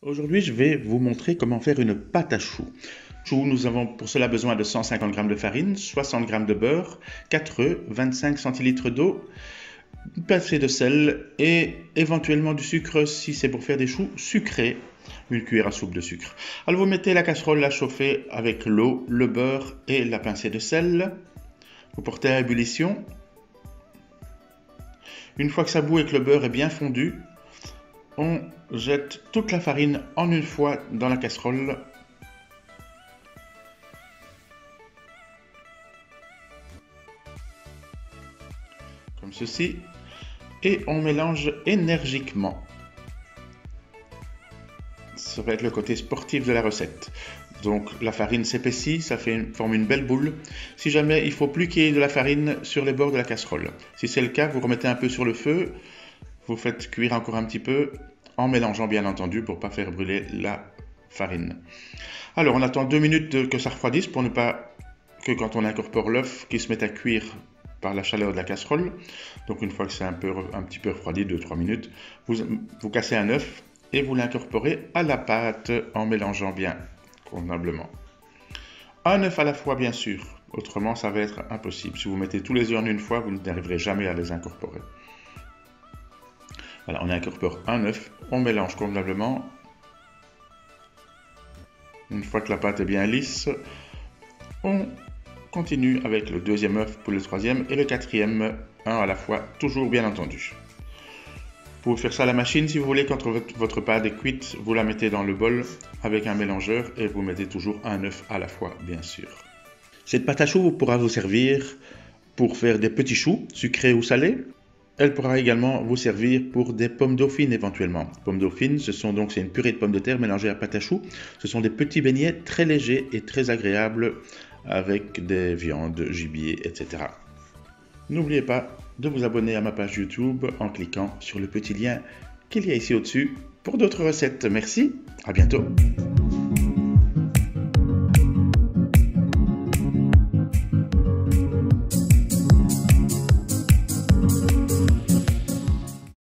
Aujourd'hui, je vais vous montrer comment faire une pâte à choux. Choux, nous avons pour cela besoin de 150 g de farine, 60 g de beurre, 4 œufs, 25 centilitres d'eau, une pincée de sel et éventuellement du sucre si c'est pour faire des choux sucrés, une cuillère à soupe de sucre. Alors vous mettez la casserole à chauffer avec l'eau, le beurre et la pincée de sel. Vous portez à ébullition. Une fois que ça bout et que le beurre est bien fondu, on jette toute la farine en une fois dans la casserole. Comme ceci. Et on mélange énergiquement. Ça va être le côté sportif de la recette. Donc la farine s'épaissit, ça forme une belle boule. Si jamais il faut plus qu'il y ait de la farine sur les bords de la casserole. Si c'est le cas, vous remettez un peu sur le feu, vous faites cuire encore un petit peu, en mélangeant bien entendu pour ne pas faire brûler la farine. Alors on attend 2 minutes que ça refroidisse pour ne pas que quand on incorpore l'œuf qu'il se mette à cuire par la chaleur de la casserole. Donc une fois que c'est un petit peu refroidi, 2-3 minutes, vous cassez un œuf et vous l'incorporez à la pâte en mélangeant bien convenablement. Un œuf à la fois bien sûr, autrement ça va être impossible. Si vous mettez tous les œufs en une fois, vous n'arriverez jamais à les incorporer. Voilà, on incorpore un œuf, on mélange convenablement. Une fois que la pâte est bien lisse, on continue avec le deuxième œuf pour le troisième et le quatrième, un à la fois, toujours bien entendu. Vous pouvez faire ça à la machine si vous voulez. Quand votre pâte est cuite, vous la mettez dans le bol avec un mélangeur et vous mettez toujours un œuf à la fois, bien sûr. Cette pâte à choux pourra vous servir pour faire des petits choux, sucrés ou salés. Elle pourra également vous servir pour des pommes dauphines éventuellement. Pommes dauphines, c'est une purée de pommes de terre mélangée à pâte à choux. Ce sont des petits beignets très légers et très agréables avec des viandes, gibier, etc. N'oubliez pas de vous abonner à ma page YouTube en cliquant sur le petit lien qu'il y a ici au-dessus pour d'autres recettes. Merci, à bientôt.